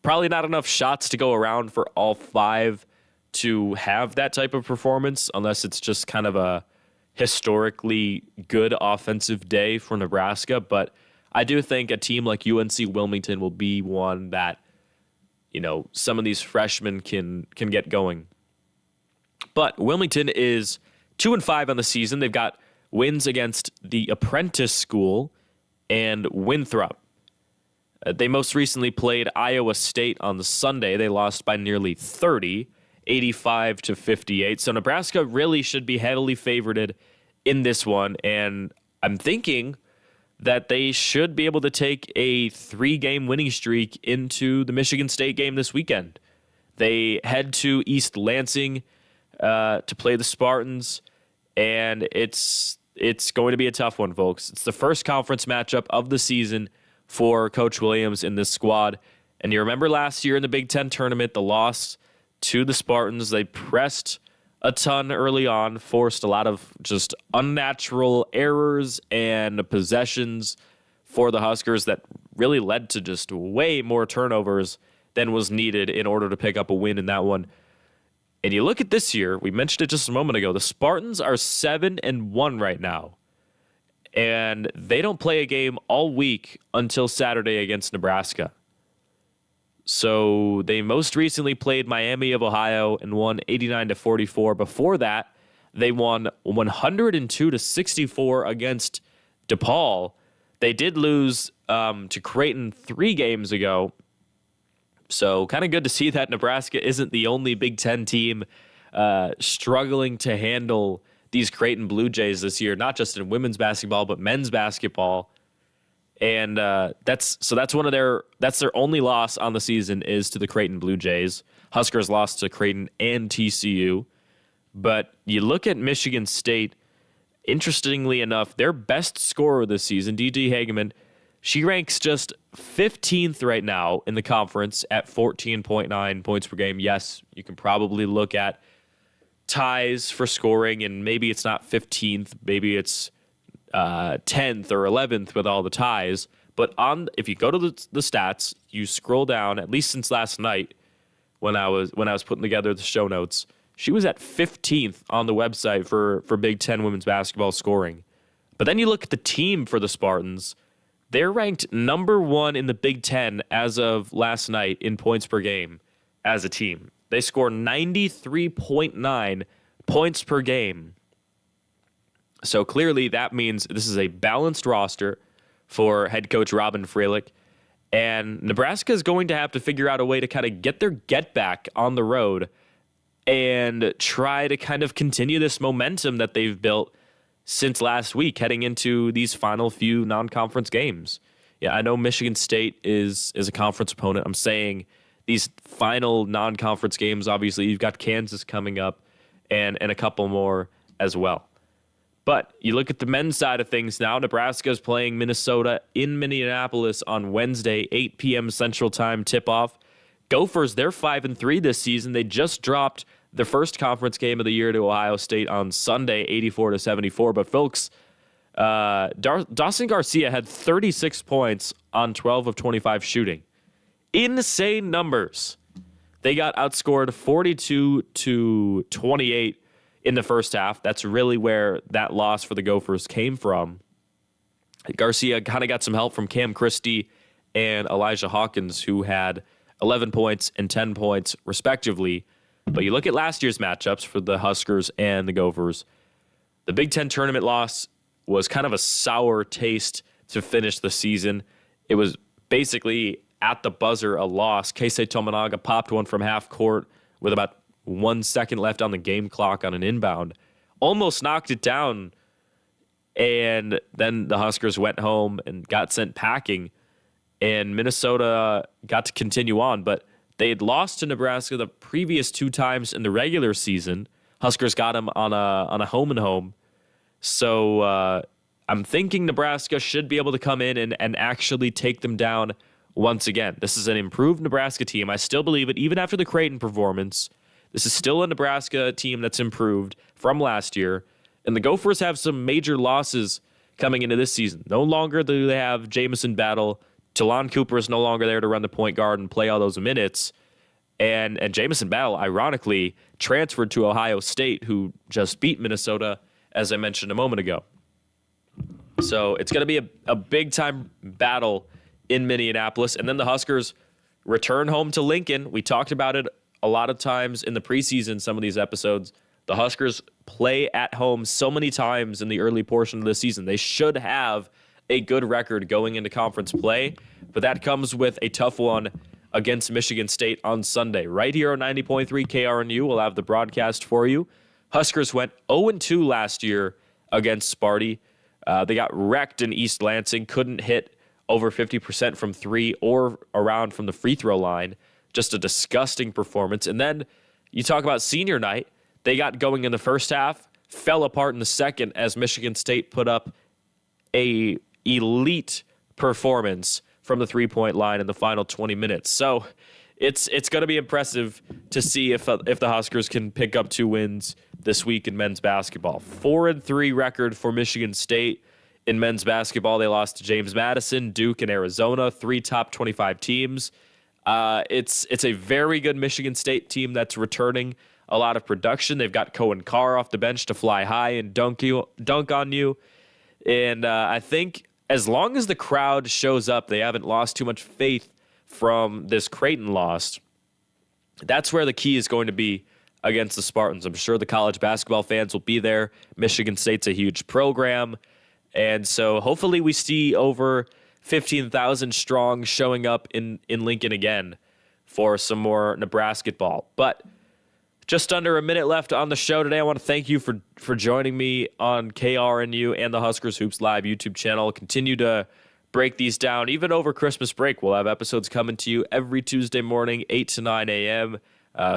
probably not enough shots to go around for all five to have that type of performance, unless it's just kind of a historically good offensive day for Nebraska. But I do think a team like UNC Wilmington will be one that, you know, some of these freshmen can get going. But Wilmington is 2-5 on the season. They've got wins against the Apprentice School and Winthrop. They most recently played Iowa State on the Sunday. They lost by nearly 30, 85-58. So Nebraska really should be heavily favored in this one. And I'm thinking that they should be able to take a 3-game winning streak into the Michigan State game this weekend. They head to East Lansing to play the Spartans, and it's going to be a tough one, folks. It's the first conference matchup of the season for Coach Williams in this squad. And you remember last year in the Big Ten tournament, the loss to the Spartans. They pressed a ton early on, forced a lot of just unnatural errors and possessions for the Huskers that really led to just way more turnovers than was needed in order to pick up a win in that one. And you look at this year, we mentioned it just a moment ago, the Spartans are 7-1 right now. And they don't play a game all week until Saturday against Nebraska. So they most recently played Miami of Ohio and won 89-44. Before that, they won 102-64 against DePaul. They did lose to Creighton 3 games ago. So kind of good to see that Nebraska isn't the only Big Ten team struggling to handle these Creighton Blue Jays this year, not just in women's basketball, but men's basketball. And that's their only loss on the season is to the Creighton Blue Jays. Huskers lost to Creighton and TCU. But you look at Michigan State, interestingly enough, their best scorer this season, D.J. Hageman, she ranks just 15th right now in the conference at 14.9 points per game. Yes, you can probably look at ties for scoring, and maybe it's not 15th, maybe it's 10th or 11th with all the ties. But if you go to the stats, you scroll down, at least since last night when I was putting together the show notes, she was at 15th on the website for Big Ten women's basketball scoring. But then you look at the team for the Spartans, they're ranked number 1 in the Big Ten as of last night in points per game as a team. They score 93.9 points per game. So clearly that means this is a balanced roster for head coach Robin Freilich. And Nebraska is going to have to figure out a way to kind of get their get back on the road and try to kind of continue this momentum that they've built since last week heading into these final few non-conference games. Yeah, I know Michigan State is a conference opponent. I'm saying these final non-conference games, obviously, you've got Kansas coming up and a couple more as well. But you look at the men's side of things now. Nebraska is playing Minnesota in Minneapolis on Wednesday, 8 p.m. Central Time tip-off. Gophers, they're 5-3 this season. They just dropped the first conference game of the year to Ohio State on Sunday, 84-74. But folks, Dawson Garcia had 36 points on 12 of 25 shooting. Insane numbers. They got outscored 42-28 in the first half. That's really where that loss for the Gophers came from. Garcia kind of got some help from Cam Christie and Elijah Hawkins, who had 11 points and 10 points, respectively. But you look at last year's matchups for the Huskers and the Gophers, the Big Ten tournament loss was kind of a sour taste to finish the season. It was basically at the buzzer a loss. Keisei Tominaga popped one from half court with about 1 second left on the game clock on an inbound. Almost knocked it down, and then the Huskers went home and got sent packing, and Minnesota got to continue on. But they had lost to Nebraska the previous 2 times in the regular season. Huskers got them on a home and home. So I'm thinking Nebraska should be able to come in and actually take them down once again. This is an improved Nebraska team. I still believe it, even after the Creighton performance. This is still a Nebraska team that's improved from last year. And the Gophers have some major losses coming into this season. No longer do they have Jamison Battle. Talon Cooper is no longer there to run the point guard and play all those minutes. And Jamison Battle, ironically, transferred to Ohio State, who just beat Minnesota, as I mentioned a moment ago. So it's going to be a big-time battle in Minneapolis. And then the Huskers return home to Lincoln. We talked about it a lot of times in the preseason, some of these episodes. The Huskers play at home so many times in the early portion of the season. They should have a good record going into conference play, but that comes with a tough one against Michigan State on Sunday. Right here on 90.3 KRNU, we'll have the broadcast for you. Huskers went 0-2 last year against Sparty. They got wrecked in East Lansing, couldn't hit over 50% from three or around from the free throw line. Just a disgusting performance. And then you talk about senior night. They got going in the first half, fell apart in the second as Michigan State put up a elite performance from the three-point line in the final 20 minutes. So it's going to be impressive to see if the Huskers can pick up 2 wins this week in men's basketball. 4-3 record for Michigan State in men's basketball. They lost to James Madison, Duke, and Arizona, 3 top 25 teams. It's a very good Michigan State team that's returning a lot of production. They've got Cohen Carr off the bench to fly high and dunk on you. And I think as long as the crowd shows up, they haven't lost too much faith from this Creighton loss. That's where the key is going to be against the Spartans. I'm sure the college basketball fans will be there. Michigan State's a huge program. And so hopefully we see over 15,000 strong showing up in Lincoln again for some more Nebraska ball. But just under a minute left on the show today. I want to thank you for joining me on KRNU and the Huskers Hoops Live YouTube channel. Continue to break these down. Even over Christmas break, we'll have episodes coming to you every Tuesday morning, 8 to 9 a.m.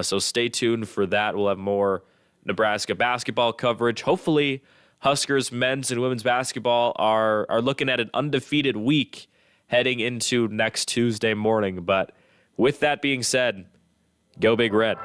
So stay tuned for that. We'll have more Nebraska basketball coverage. Hopefully, Huskers men's and women's basketball are looking at an undefeated week heading into next Tuesday morning. But with that being said, go Big Red.